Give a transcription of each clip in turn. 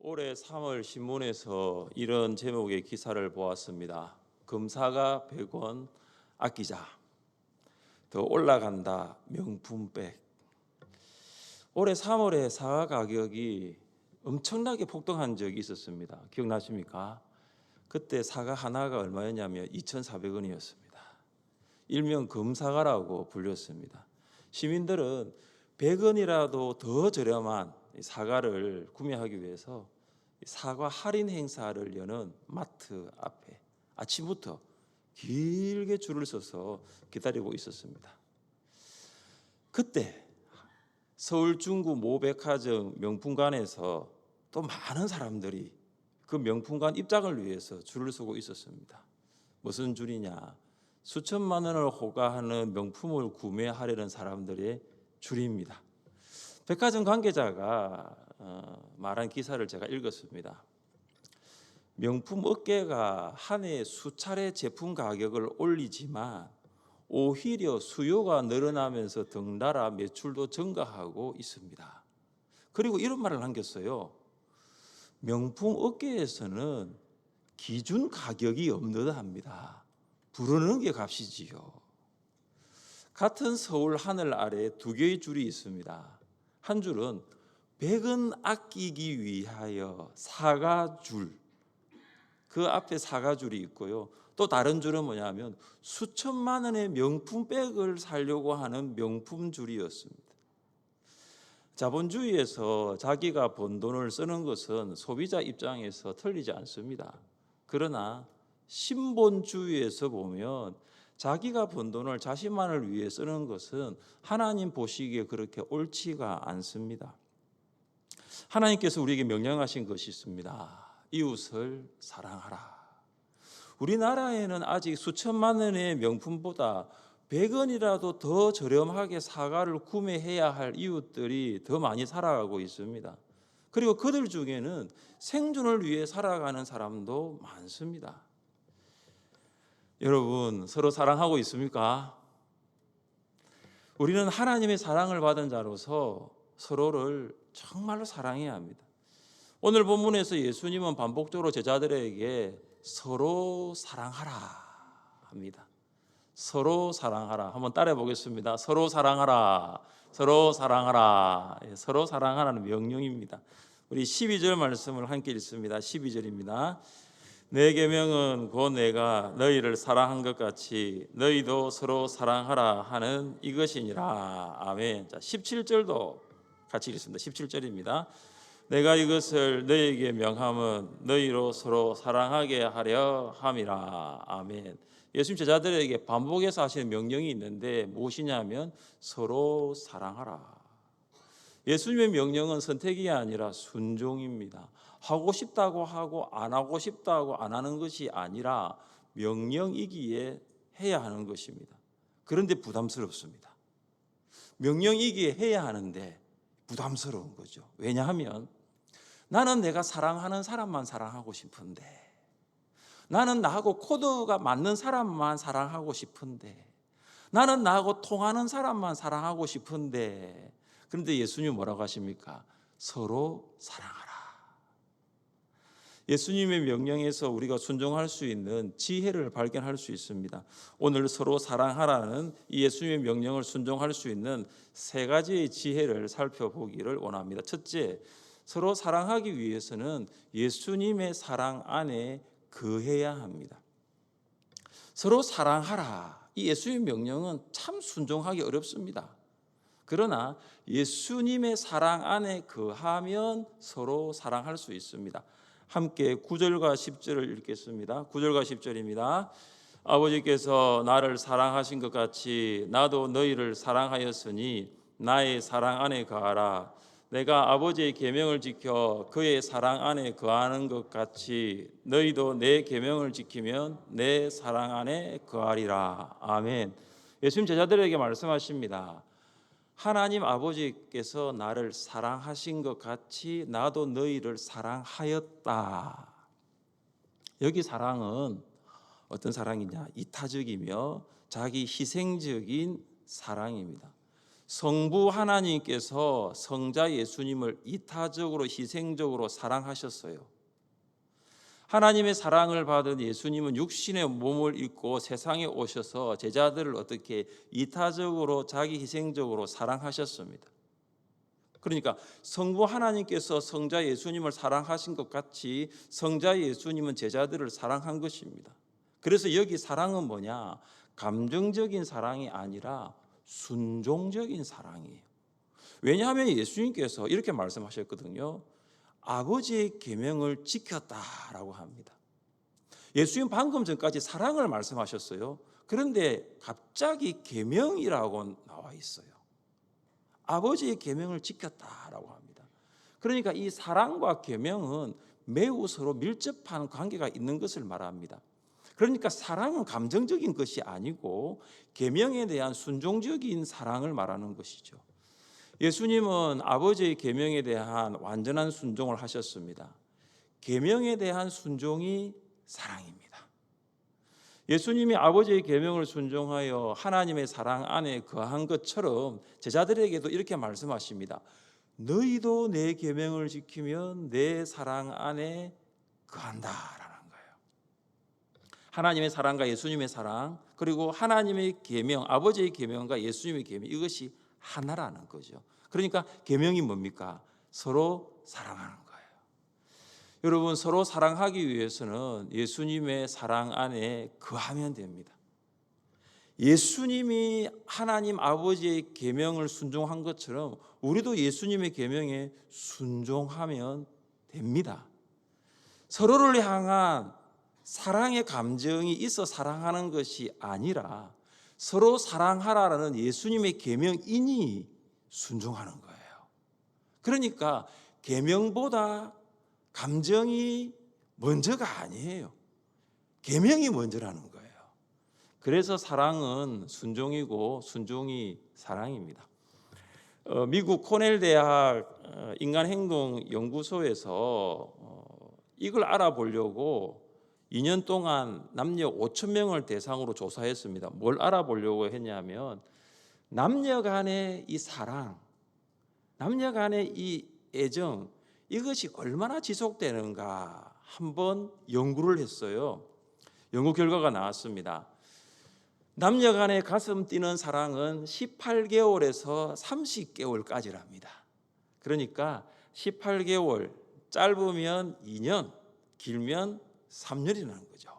올해 3월 신문에서 이런 제목의 기사를 보았습니다. 금사가 100원 아끼자. 더 올라간다 명품백. 올해 3월에 사과 가격이 엄청나게 폭등한 적이 있었습니다. 기억나십니까? 그때 사과 하나가 얼마였냐면 2,400원이었습니다. 일명 금사과라고 불렸습니다. 시민들은 100원이라도 더 저렴한 사과를 구매하기 위해서 사과 할인 행사를 여는 마트 앞에 아침부터 길게 줄을 서서 기다리고 있었습니다. 그때 서울 중구 모백화점 명품관에서 또 많은 사람들이 그 명품관 입장을 위해서 줄을 서고 있었습니다. 무슨 줄이냐? 수천만 원을 호가하는 명품을 구매하려는 사람들의 줄입니다. 백화점 관계자가 말한 기사를 제가 읽었습니다. 명품 업계가 한 해 수차례 제품 가격을 올리지만 오히려 수요가 늘어나면서 덩달아 매출도 증가하고 있습니다. 그리고 이런 말을 남겼어요. 명품 업계에서는 기준 가격이 없는 합니다. 부르는 게 값이지요. 같은 서울 하늘 아래 두 개의 줄이 있습니다. 한 줄은 100원 아끼기 위하여 사과줄, 그 앞에 사과줄이 있고요. 또 다른 줄은 뭐냐면 수천만 원의 명품백을 사려고 하는 명품줄이었습니다. 자본주의에서 자기가 번 돈을 쓰는 것은 소비자 입장에서 틀리지 않습니다. 그러나 신본주의에서 보면 자기가 번 돈을 자신만을 위해 쓰는 것은 하나님 보시기에 그렇게 옳지가 않습니다. 하나님께서 우리에게 명령하신 것이 있습니다. 이웃을 사랑하라. 우리나라에는 아직 수천만 원의 명품보다 100원이라도 더 저렴하게 사과를 구매해야 할 이웃들이 더 많이 살아가고 있습니다. 그리고 그들 중에는 생존을 위해 살아가는 사람도 많습니다. 여러분, 서로 사랑하고 있습니까? 우리는 하나님의 사랑을 받은 자로서 서로를 정말로 사랑해야 합니다. 오늘 본문에서 예수님은 반복적으로 제자들에게 서로 사랑하라 합니다. 서로 사랑하라. 한번 따라해 보겠습니다. 서로 사랑하라. 서로 사랑하라. 서로 사랑하라는 명령입니다. 우리 12절 말씀을 함께 읽습니다. 12절입니다. 내 계명은 곧 내가 너희를 사랑한 것 같이 너희도 서로 사랑하라 하는 이것이니라. 아멘. 자, 17절도 같이 읽습니다. 17절입니다. 내가 이것을 너희에게 명함은 너희로 서로 사랑하게 하려 함이라. 아멘. 예수님 제자들에게 반복해서 하시는 명령이 있는데 무엇이냐면 서로 사랑하라. 예수님의 명령은 선택이 아니라 순종입니다. 하고 싶다고 하고 안 하고 싶다고 안 하는 것이 아니라 명령이기에 해야 하는 것입니다. 그런데 부담스럽습니다. 명령이기에 해야 하는데 부담스러운 거죠. 왜냐하면 나는 내가 사랑하는 사람만 사랑하고 싶은데, 나는 나하고 코드가 맞는 사람만 사랑하고 싶은데, 나는 나하고 통하는 사람만 사랑하고 싶은데, 그런데 예수님 뭐라고 하십니까? 서로 사랑하라. 예수님의 명령에서 우리가 순종할 수 있는 지혜를 발견할 수 있습니다. 오늘 서로 사랑하라는 이 예수님의 명령을 순종할 수 있는 세 가지의 지혜를 살펴보기를 원합니다. 첫째, 서로 사랑하기 위해서는 예수님의 사랑 안에 거해야 합니다. 서로 사랑하라. 이 예수님의 명령은 참 순종하기 어렵습니다. 그러나 예수님의 사랑 안에 거하면 서로 사랑할 수 있습니다. 함께 9절과 10절을 읽겠습니다. 9절과 10절입니다. 아버지께서 나를 사랑하신 것 같이 나도 너희를 사랑하였으니 나의 사랑 안에 거하라. 내가 아버지의 계명을 지켜 그의 사랑 안에 거하는 것 같이 너희도 내 계명을 지키면 내 사랑 안에 거하리라. 아멘. 예수님 제자들에게 말씀하십니다. 하나님 아버지께서 나를 사랑하신 것 같이 나도 너희를 사랑하였다. 여기 사랑은 어떤 사랑이냐? 이타적이며 자기 희생적인 사랑입니다. 성부 하나님께서 성자 예수님을 이타적으로 희생적으로 사랑하셨어요. 하나님의 사랑을 받은 예수님은 육신의 몸을 입고 세상에 오셔서 제자들을 어떻게 이타적으로 자기 희생적으로 사랑하셨습니다. 그러니까 성부 하나님께서 성자 예수님을 사랑하신 것 같이 성자 예수님은 제자들을 사랑한 것입니다. 그래서 여기 사랑은 뭐냐? 감정적인 사랑이 아니라 순종적인 사랑이에요. 왜냐하면 예수님께서 이렇게 말씀하셨거든요. 아버지의 계명을 지켰다라고 합니다. 예수님 방금 전까지 사랑을 말씀하셨어요. 그런데 갑자기 계명이라고 나와 있어요. 아버지의 계명을 지켰다라고 합니다. 그러니까 이 사랑과 계명은 매우 서로 밀접한 관계가 있는 것을 말합니다. 그러니까 사랑은 감정적인 것이 아니고 계명에 대한 순종적인 사랑을 말하는 것이죠. 예수님은 아버지의 계명에 대한 완전한 순종을 하셨습니다. 계명에 대한 순종이 사랑입니다. 예수님이 아버지의 계명을 순종하여 하나님의 사랑 안에 거한 것처럼 제자들에게도 이렇게 말씀하십니다. 너희도 내 계명을 지키면 내 사랑 안에 거한다라는 거예요. 하나님의 사랑과 예수님의 사랑, 그리고 하나님의 계명, 아버지의 계명과 예수님의 계명, 이것이 하나라는 거죠. 그러니까 계명이 뭡니까? 서로 사랑하는 거예요. 여러분, 서로 사랑하기 위해서는 예수님의 사랑 안에 거하면 됩니다. 예수님이 하나님 아버지의 계명을 순종한 것처럼 우리도 예수님의 계명에 순종하면 됩니다. 서로를 향한 사랑의 감정이 있어 사랑하는 것이 아니라 서로 사랑하라는 예수님의 계명이니 순종하는 거예요. 그러니까 계명보다 감정이 먼저가 아니에요. 계명이 먼저라는 거예요. 그래서 사랑은 순종이고 순종이 사랑입니다. 미국 코넬 대학 인간행동연구소에서 이걸 알아보려고 2년 동안 남녀 5천 명을 대상으로 조사했습니다. 뭘 알아보려고 했냐면 남녀 간의 이 사랑, 남녀 간의 이 애정, 이것이 얼마나 지속되는가 한번 연구를 했어요. 연구 결과가 나왔습니다. 남녀 간의 가슴 뛰는 사랑은 18개월에서 30개월까지랍니다. 그러니까 18개월, 짧으면 2년, 길면 3년이라는 거죠.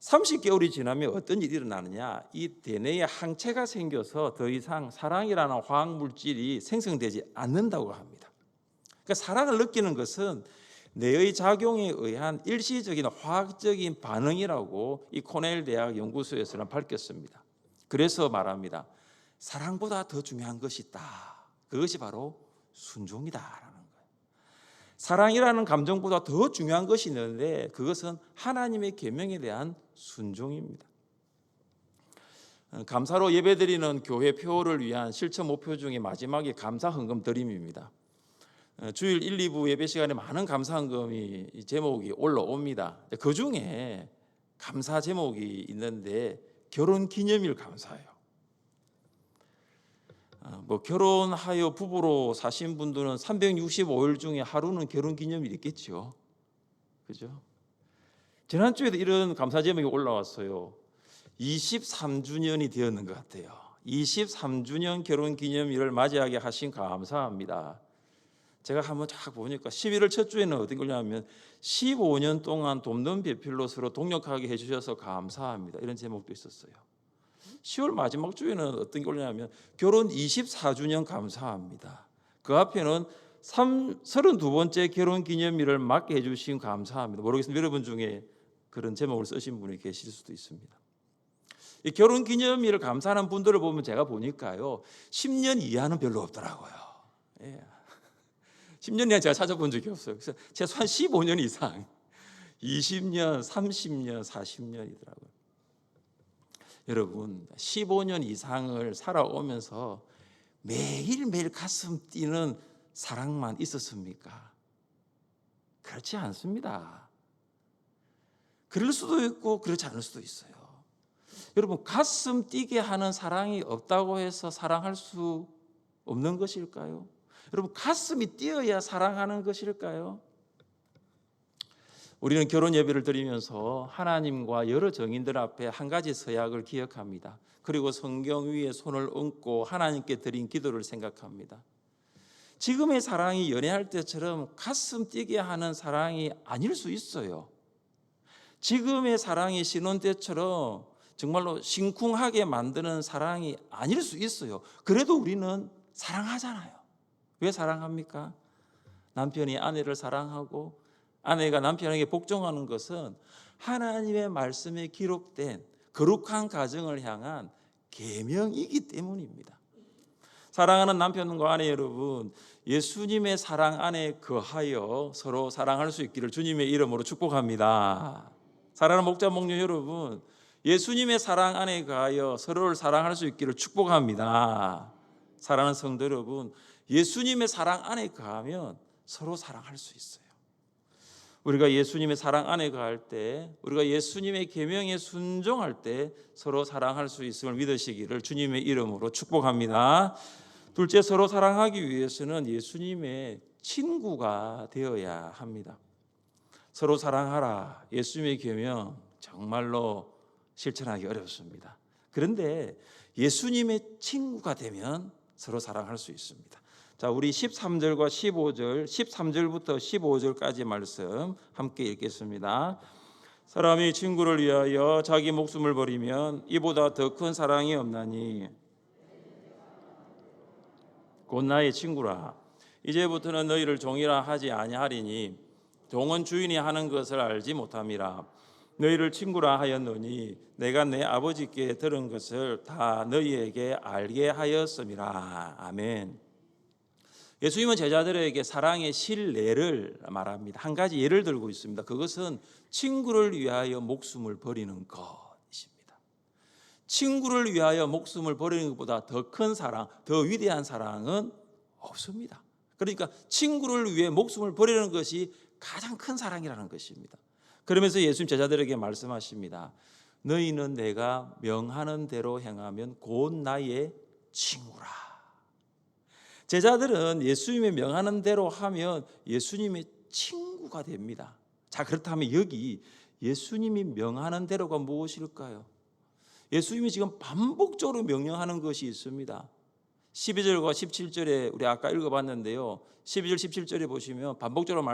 30개월이 지나면 어떤 일이 일어나느냐? 이 대뇌에 항체가 생겨서 더 이상 사랑이라는 화학물질이 생성되지 않는다고 합니다. 그러니까 사랑을 느끼는 것은 뇌의 작용에 의한 일시적인 화학적인 반응이라고 이 코넬 대학 연구소에서는 밝혔습니다. 그래서 말합니다. 사랑보다 더 중요한 것이 있다. 그것이 바로 순종이다라는 거예요. 사랑이라는 감정보다 더 중요한 것이 있는데 그것은 하나님의 계명에 대한 순종입니다. 감사로 예배드리는 교회 표를 위한 실천 목표 중에 마지막이 감사 헌금 드림입니다. 주일 1, 2부 예배 시간에 많은 감사 헌금이 제목이 올라옵니다. 그 중에 감사 제목이 있는데 결혼 기념일 감사예요. 결혼하여 부부로 사신 분들은 365일 중에 하루는 결혼 기념일이 있겠죠. 그죠? 지난주에도 이런 감사 제목이 올라왔어요. 23주년이 되었는 것 같아요. 23주년 결혼 기념일을 맞이하게 하신 감사합니다. 제가 한번 쫙 보니까 11월 첫 주에는 어떤 거냐면 15년 동안 돕는 배필로 서로 동역하게 해주셔서 감사합니다. 이런 제목도 있었어요. 10월 마지막 주에는 어떤 게 올려냐면 결혼 24주년 감사합니다. 그 앞에는 32번째 결혼 기념일을 맞게 해주신 감사합니다. 모르겠습니다. 여러분 중에 그런 제목을 쓰신 분이 계실 수도 있습니다. 이 결혼 기념일을 감사하는 분들을 보면 제가 보니까요 10년 이하는 별로 없더라고요. 예. 10년 이하 제가 찾아본 적이 없어요. 그래서 최소한 15년 이상, 20년, 30년, 40년이더라고요. 여러분 15년 이상을 살아오면서 매일매일 가슴 뛰는 사랑만 있었습니까? 그렇지 않습니다. 그럴 수도 있고 그렇지 않을 수도 있어요. 여러분, 가슴 뛰게 하는 사랑이 없다고 해서 사랑할 수 없는 것일까요? 여러분, 가슴이 뛰어야 사랑하는 것일까요? 우리는 결혼 예배를 드리면서 하나님과 여러 정인들 앞에 한 가지 서약을 기억합니다. 그리고 성경 위에 손을 얹고 하나님께 드린 기도를 생각합니다. 지금의 사랑이 연애할 때처럼 가슴 뛰게 하는 사랑이 아닐 수 있어요. 지금의 사랑이 신혼 때처럼 정말로 심쿵하게 만드는 사랑이 아닐 수 있어요. 그래도 우리는 사랑하잖아요. 왜 사랑합니까? 남편이 아내를 사랑하고 아내가 남편에게 복종하는 것은 하나님의 말씀에 기록된 거룩한 가정을 향한 계명이기 때문입니다. 사랑하는 남편과 아내 여러분, 예수님의 사랑 안에 거하여 서로 사랑할 수 있기를 주님의 이름으로 축복합니다. 사랑하는 목자 목녀 여러분, 예수님의 사랑 안에 거하여 서로를 사랑할 수 있기를 축복합니다. 사랑하는 성도 여러분, 예수님의 사랑 안에 거하면 서로 사랑할 수 있어요. 우리가 예수님의 사랑 안에 거할 때, 우리가 예수님의 계명에 순종할 때 서로 사랑할 수 있음을 믿으시기를 주님의 이름으로 축복합니다. 둘째, 서로 사랑하기 위해서는 예수님의 친구가 되어야 합니다. 서로 사랑하라, 예수님의 계명 정말로 실천하기 어렵습니다. 그런데 예수님의 친구가 되면 서로 사랑할 수 있습니다. 자, 우리 13절과 15절, 13절부터 15절까지 말씀 함께 읽겠습니다. 사람이 친구를 위하여 자기 목숨을 버리면 이보다 더 큰 사랑이 없나니 곧 나의 친구라. 이제부터는 너희를 종이라 하지 아니하리니 종은 주인이 하는 것을 알지 못함이라. 너희를 친구라 하였노니 내가 내 아버지께 들은 것을 다 너희에게 알게 하였음이라. 아멘. 예수님은 제자들에게 사랑의 실례를 말합니다. 한 가지 예를 들고 있습니다. 그것은 친구를 위하여 목숨을 버리는 것입니다. 친구를 위하여 목숨을 버리는 것보다 더 큰 사랑, 더 위대한 사랑은 없습니다. 그러니까 친구를 위해 목숨을 버리는 것이 가장 큰 사랑이라는 것입니다. 그러면서 예수님 제자들에게 말씀하십니다. 너희는 내가 명하는 대로 행하면 곧 나의 친구라. 제자들은 예수님의 명하는 대로 하면 예수님의 친구가 됩니다. 자, 그렇다면 여기 예수님이 명하는 대로가 무엇일까요? 예수님이 지금 반복적으로 명령하는 것이 있습니다. 12절과 17절에 우리 아까 읽어봤는데요. 12절, 17절에 보시면 반복적으로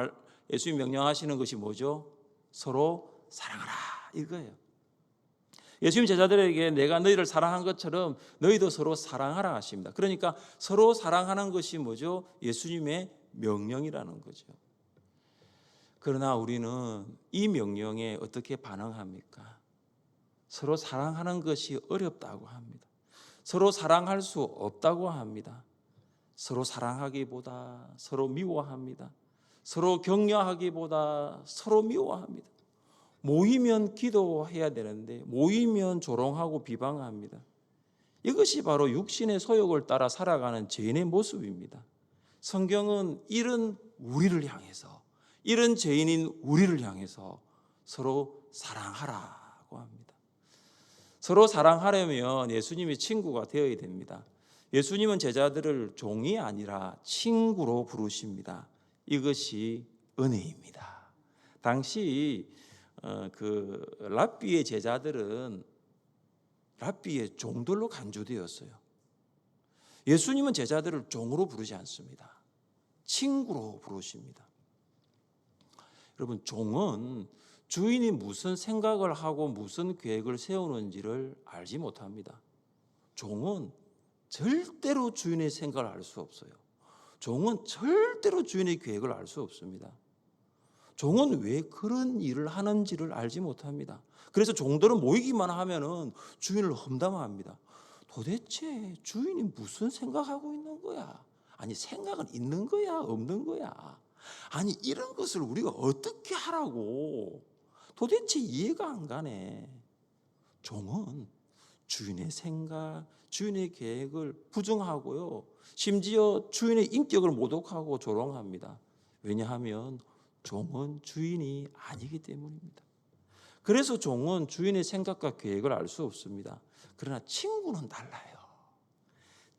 예수님이 명령하시는 것이 뭐죠? 서로 사랑하라, 이거예요. 예수님 제자들에게 내가 너희를 사랑한 것처럼 너희도 서로 사랑하라 하십니다. 그러니까 서로 사랑하는 것이 뭐죠? 예수님의 명령이라는 거죠. 그러나 우리는 이 명령에 어떻게 반응합니까? 서로 사랑하는 것이 어렵다고 합니다. 서로 사랑할 수 없다고 합니다. 서로 사랑하기보다 서로 미워합니다. 서로 격려하기보다 서로 미워합니다. 모이면 기도해야 되는데 모이면 조롱하고 비방합니다. 이것이 바로 육신의 소욕을 따라 살아가는 죄인의 모습입니다. 성경은 이런 우리를 향해서, 이런 죄인인 우리를 향해서 서로 사랑하라고 합니다. 서로 사랑하려면 예수님이 친구가 되어야 됩니다. 예수님은 제자들을 종이 아니라 친구로 부르십니다. 이것이 은혜입니다. 당시 그 랍비의 제자들은 랍비의 종들로 간주되었어요. 예수님은 제자들을 종으로 부르지 않습니다. 친구로 부르십니다. 여러분, 종은 주인이 무슨 생각을 하고 무슨 계획을 세우는지를 알지 못합니다. 종은 절대로 주인의 생각을 알 수 없어요. 종은 절대로 주인의 계획을 알 수 없습니다. 종은 왜 그런 일을 하는지를 알지 못합니다. 그래서 종들은 모이기만 하면은 주인을 험담합니다. 도대체 주인이 무슨 생각하고 있는 거야? 아니, 생각은 있는 거야, 없는 거야? 아니, 이런 것을 우리가 어떻게 하라고? 도대체 이해가 안 가네. 종은 주인의 생각, 주인의 계획을 부정하고요. 심지어 주인의 인격을 모독하고 조롱합니다. 왜냐하면 종은 주인이 아니기 때문입니다. 그래서 종은 주인의 생각과 계획을 알 수 없습니다. 그러나 친구는 달라요.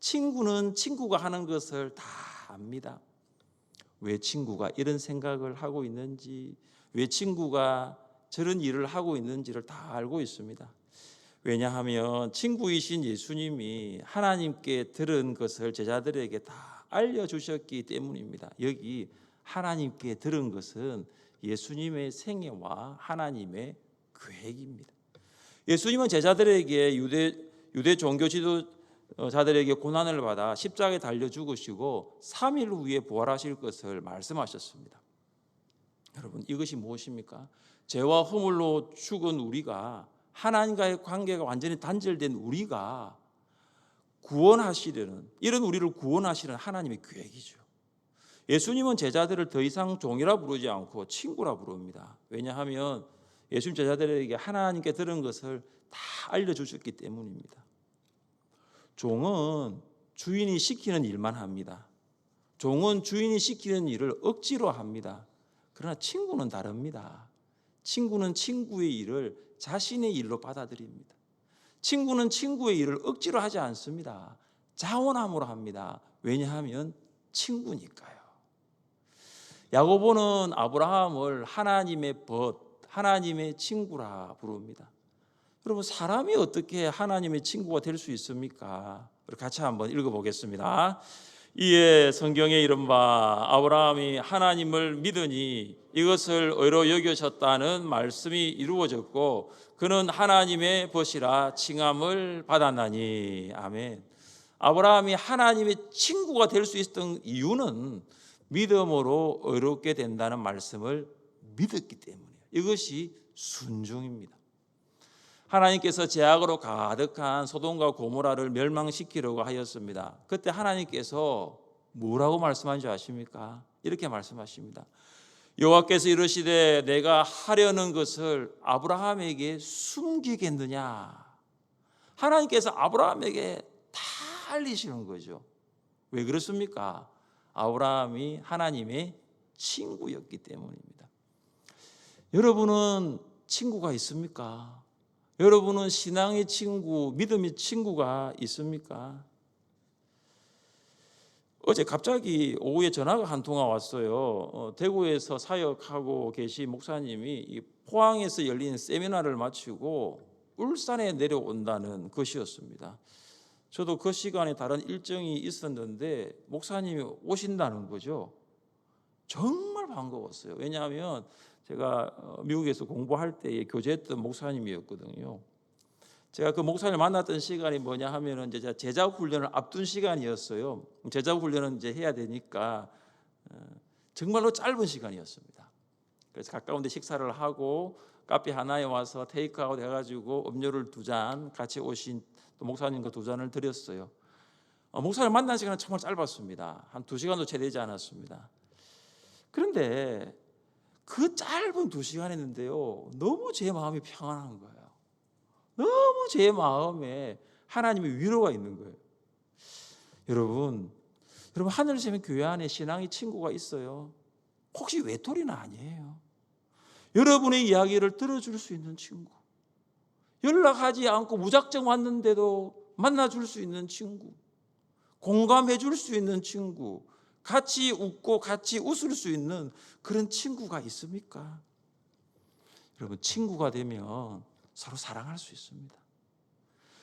친구는 친구가 하는 것을 다 압니다. 왜 친구가 이런 생각을 하고 있는지, 왜 친구가 저런 일을 하고 있는지를 다 알고 있습니다. 왜냐하면 친구이신 예수님이 하나님께 들은 것을 제자들에게 다 알려주셨기 때문입니다. 여기 하나님께 들은 것은 예수님의 생애와 하나님의 계획입니다. 예수님은 제자들에게 유대 종교 지도자들에게 고난을 받아 십자가에 달려 죽으시고 3일 후에 부활하실 것을 말씀하셨습니다. 여러분, 이것이 무엇입니까? 죄와 허물로 죽은 우리가, 하나님과의 관계가 완전히 단절된 우리가 구원하시려는, 이런 우리를 구원하시는 하나님의 계획이죠. 예수님은 제자들을 더 이상 종이라 부르지 않고 친구라 부릅니다. 왜냐하면 예수님 제자들에게 하나님께 들은 것을 다 알려주셨기 때문입니다. 종은 주인이 시키는 일만 합니다. 종은 주인이 시키는 일을 억지로 합니다. 그러나 친구는 다릅니다. 친구는 친구의 일을 자신의 일로 받아들입니다. 친구는 친구의 일을 억지로 하지 않습니다. 자원함으로 합니다. 왜냐하면 친구니까요. 야고보는 아브라함을 하나님의 벗, 하나님의 친구라 부릅니다. 여러분, 사람이 어떻게 하나님의 친구가 될 수 있습니까? 우리 같이 한번 읽어보겠습니다. 이에 성경에 이른바 아브라함이 하나님을 믿으니 이것을 의로 여겨졌다는 말씀이 이루어졌고 그는 하나님의 벗이라 칭함을 받았나니. 아멘. 아브라함이 하나님의 친구가 될 수 있었던 이유는 믿음으로 의롭게 된다는 말씀을 믿었기 때문이에요. 이것이 순종입니다. 하나님께서 죄악으로 가득한 소돔과 고모라를 멸망시키려고 하였습니다. 그때 하나님께서 뭐라고 말씀한 줄 아십니까? 이렇게 말씀하십니다. 여호와께서 이르시되 내가 하려는 것을 아브라함에게 숨기겠느냐. 하나님께서 아브라함에게 다 알리시는 거죠. 왜 그렇습니까? 아브라함이 하나님의 친구였기 때문입니다. 여러분은 친구가 있습니까? 여러분은 신앙의 친구, 믿음의 친구가 있습니까? 어제 갑자기 오후에 전화가 한 통화 왔어요. 대구에서 사역하고 계신 목사님이 포항에서 열린 세미나를 마치고 울산에 내려온다는 것이었습니다. 저도 그 시간에 다른 일정이 있었는데 목사님이 오신다는 거죠. 정말 반가웠어요. 왜냐하면 제가 미국에서 공부할 때에 교제했던 목사님이었거든요. 제가 그 목사님을 만났던 시간이 뭐냐 하면은 이제 제자 훈련을 앞둔 시간이었어요. 제자 훈련은 이제 해야 되니까 정말로 짧은 시간이었습니다. 그래서 가까운 데 식사를 하고 카페 하나에 와서 테이크아웃 해가지고 음료를 2잔 같이 오신 또 목사님과 2잔을 드렸어요. 목사를 만난 시간은 정말 짧았습니다. 한 2시간도 채 되지 않았습니다. 그런데 그 짧은 2시간 했는데요, 너무 제 마음이 평안한 거예요. 너무 제 마음에 하나님의 위로가 있는 거예요. 여러분 하늘샘 교회 안에 신앙의 친구가 있어요? 혹시 외톨이는 아니에요. 여러분의 이야기를 들어줄 수 있는 친구, 연락하지 않고 무작정 왔는데도 만나줄 수 있는 친구, 공감해 줄 수 있는 친구, 같이 웃고 같이 웃을 수 있는 그런 친구가 있습니까? 여러분, 친구가 되면 서로 사랑할 수 있습니다.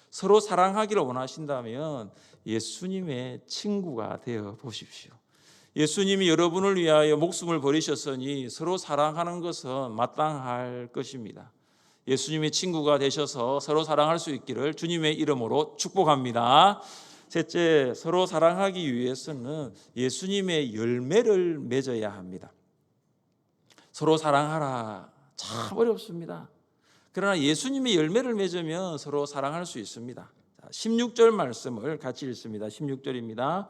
서로 사랑하기를 원하신다면 예수님의 친구가 되어 보십시오. 예수님이 여러분을 위하여 목숨을 버리셨으니 서로 사랑하는 것은 마땅할 것입니다. 예수님의 친구가 되셔서 서로 사랑할 수 있기를 주님의 이름으로 축복합니다. 셋째, 서로 사랑하기 위해서는 예수님의 열매를 맺어야 합니다. 서로 사랑하라, 참 어렵습니다. 그러나 예수님의 열매를 맺으면 서로 사랑할 수 있습니다. 16절 말씀을 같이 읽습니다. 16절입니다.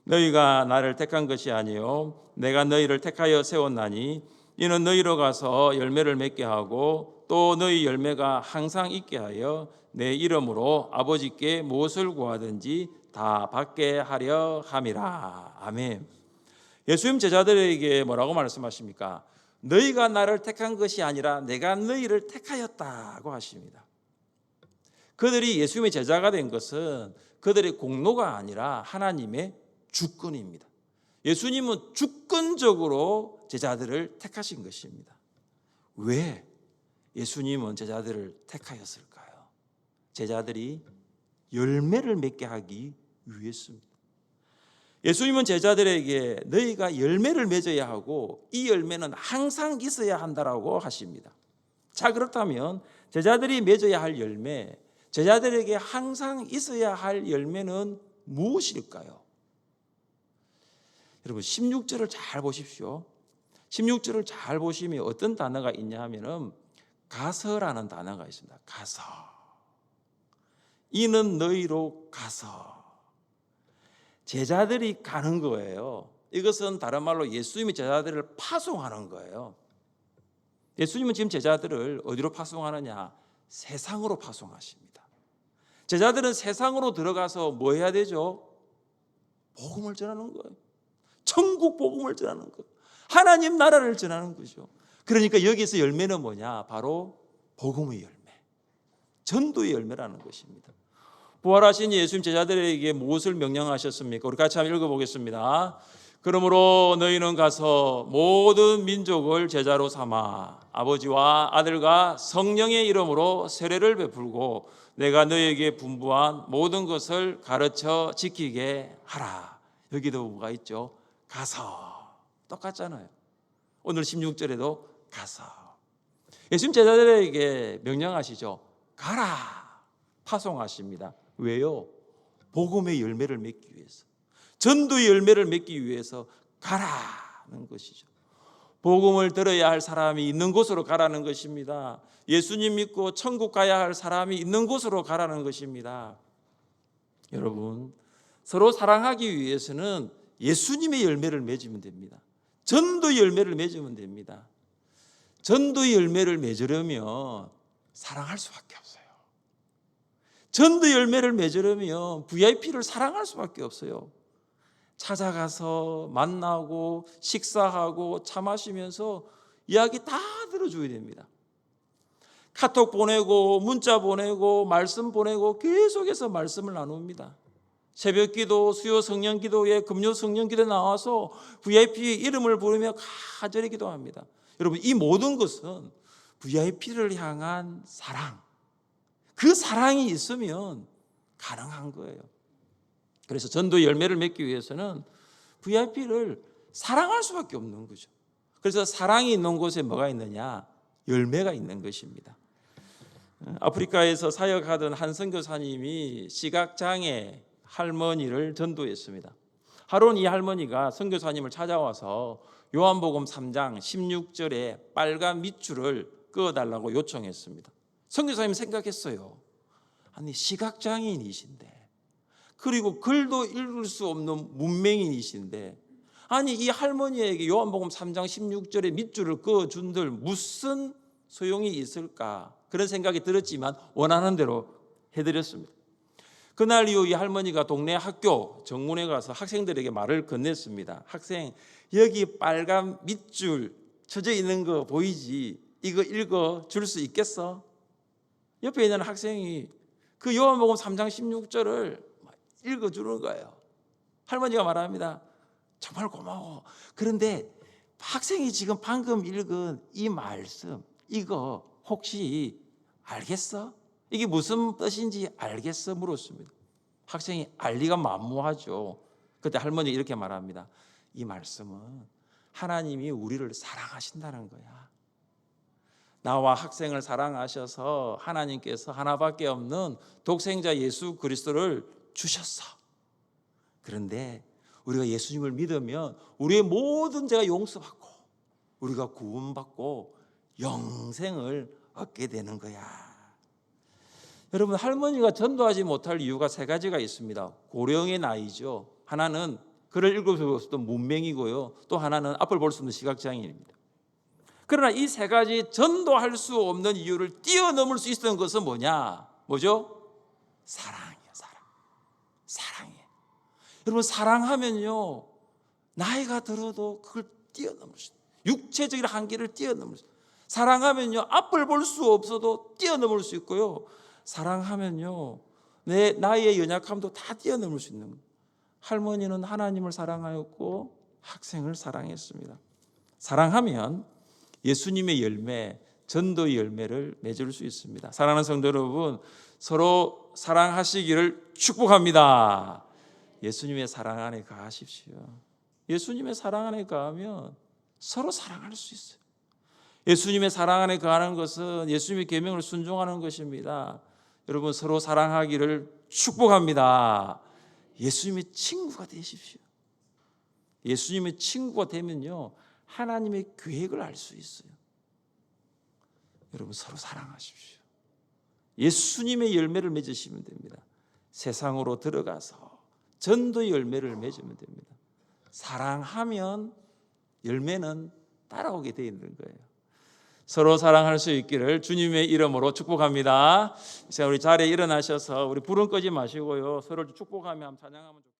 너희가 나를 택한 것이 아니요 내가 너희를 택하여 세웠나니 이는 너희로 가서 열매를 맺게 하고 또 너희 열매가 항상 있게 하여 내 이름으로 아버지께 무엇을 구하든지 다 받게 하려 함이라. 아멘. 예수님 제자들에게 뭐라고 말씀하십니까? 너희가 나를 택한 것이 아니라 내가 너희를 택하였다고 하십니다. 그들이 예수님의 제자가 된 것은 그들의 공로가 아니라 하나님의 주권입니다. 예수님은 주권적으로 제자들을 택하신 것입니다. 왜 예수님은 제자들을 택하였을까요? 제자들이 열매를 맺게 하기 위해서입니다. 예수님은 제자들에게 너희가 열매를 맺어야 하고 이 열매는 항상 있어야 한다라고 하십니다. 자, 그렇다면 제자들이 맺어야 할 열매, 제자들에게 항상 있어야 할 열매는 무엇일까요? 여러분 16절을 잘 보십시오. 16절을 잘 보시면 어떤 단어가 있냐 하면은 가서라는 단어가 있습니다. 가서. 이는 너희로 가서. 제자들이 가는 거예요. 이것은 다른 말로 예수님이 제자들을 파송하는 거예요. 예수님은 지금 제자들을 어디로 파송하느냐? 세상으로 파송하십니다. 제자들은 세상으로 들어가서 뭐 해야 되죠? 복음을 전하는 거예요. 천국 복음을 전하는 것, 하나님 나라를 전하는 거죠. 그러니까 여기서 열매는 뭐냐? 바로 복음의 열매, 전도의 열매라는 것입니다. 부활하신 예수님 제자들에게 무엇을 명령하셨습니까? 우리 같이 한번 읽어보겠습니다. 그러므로 너희는 가서 모든 민족을 제자로 삼아 아버지와 아들과 성령의 이름으로 세례를 베풀고 내가 너희에게 분부한 모든 것을 가르쳐 지키게 하라. 여기도 뭐가 있죠? 가서. 똑같잖아요. 오늘 16절에도 가서. 예수님 제자들에게 명령하시죠. 가라. 파송하십니다. 왜요? 복음의 열매를 맺기 위해서, 전도의 열매를 맺기 위해서 가라는 것이죠. 복음을 들어야 할 사람이 있는 곳으로 가라는 것입니다. 예수님 믿고 천국 가야 할 사람이 있는 곳으로 가라는 것입니다. 여러분, 서로 사랑하기 위해서는 예수님의 열매를 맺으면 됩니다. 전도의 열매를 맺으면 됩니다. 전도의 열매를 맺으려면 사랑할 수밖에 없어요. 전도의 열매를 맺으려면 VIP를 사랑할 수밖에 없어요. 찾아가서 만나고 식사하고 차 마시면서 이야기 다 들어줘야 됩니다. 카톡 보내고 문자 보내고 말씀 보내고 계속해서 말씀을 나눕니다. 새벽기도, 수요 성령기도에 금요 성령기도에 나와서 VIP 이름을 부르며 간절히 기도합니다. 여러분, 이 모든 것은 VIP를 향한 사랑, 그 사랑이 있으면 가능한 거예요. 그래서 전도의 열매를 맺기 위해서는 VIP를 사랑할 수밖에 없는 거죠. 그래서 사랑이 있는 곳에 뭐가 있느냐? 열매가 있는 것입니다. 아프리카에서 사역하던 한 선교사님이 시각장애 할머니를 전도했습니다. 하루는 이 할머니가 선교사님을 찾아와서 요한복음 3장 16절에 빨간 밑줄을 그어달라고 요청했습니다. 선교사님이 생각했어요. 아니, 시각장애인이신데, 그리고 글도 읽을 수 없는 문맹인이신데, 아니 이 할머니에게 요한복음 3장 16절에 밑줄을 그어준들 무슨 소용이 있을까? 그런 생각이 들었지만 원하는 대로 해드렸습니다. 그날 이후 이 할머니가 동네 학교 정문에 가서 학생들에게 말을 건넸습니다. 학생, 여기 빨간 밑줄 쳐져 있는 거 보이지? 이거 읽어 줄 수 있겠어? 옆에 있는 학생이 그 요한복음 3장 16절을 읽어주는 거예요. 할머니가 말합니다. 정말 고마워. 그런데 학생이 지금 방금 읽은 이 말씀, 이거 혹시 알겠어? 이게 무슨 뜻인지 알겠어? 물었습니다. 학생이 알 리가 만무하죠. 그때 할머니가 이렇게 말합니다. 이 말씀은 하나님이 우리를 사랑하신다는 거야. 나와 학생을 사랑하셔서 하나님께서 하나밖에 없는 독생자 예수 그리스도를 주셨어. 그런데 우리가 예수님을 믿으면 우리의 모든 죄가 용서받고 우리가 구원받고 영생을 얻게 되는 거야. 여러분, 할머니가 전도하지 못할 이유가 세 가지가 있습니다. 고령의 나이죠. 하나는 글을 읽을 수 없었던 문맹이고요. 또 하나는 앞을 볼 수 없는 시각장애인입니다. 그러나 이 세 가지 전도할 수 없는 이유를 뛰어넘을 수 있었던 것은 뭐냐? 뭐죠? 사랑이에요. 사랑이에요. 여러분, 사랑하면요 나이가 들어도 그걸 뛰어넘을 수 있어요. 육체적인 한계를 뛰어넘을 수. 사랑하면요, 앞을 볼 수 없어도 뛰어넘을 수 있고요. 사랑하면요, 나의 연약함도 다 뛰어넘을 수 있는 거예요. 할머니는 하나님을 사랑하였고 학생을 사랑했습니다. 사랑하면 예수님의 열매, 전도의 열매를 맺을 수 있습니다. 사랑하는 성도 여러분, 서로 사랑하시기를 축복합니다. 예수님의 사랑 안에 거하십시오. 예수님의 사랑 안에 거하면 서로 사랑할 수 있어요. 예수님의 사랑 안에 거하는 것은 예수님의 계명을 순종하는 것입니다. 여러분, 서로 사랑하기를 축복합니다. 예수님의 친구가 되십시오. 예수님의 친구가 되면요, 하나님의 계획을 알 수 있어요. 여러분, 서로 사랑하십시오. 예수님의 열매를 맺으시면 됩니다. 세상으로 들어가서 전도의 열매를 맺으면 됩니다. 사랑하면 열매는 따라오게 되어 있는 거예요. 서로 사랑할 수 있기를 주님의 이름으로 축복합니다. 이제 우리 자리에 일어나셔서 우리 불은 끄지 마시고요, 서로 축복하며 찬양하면 좋겠습니다.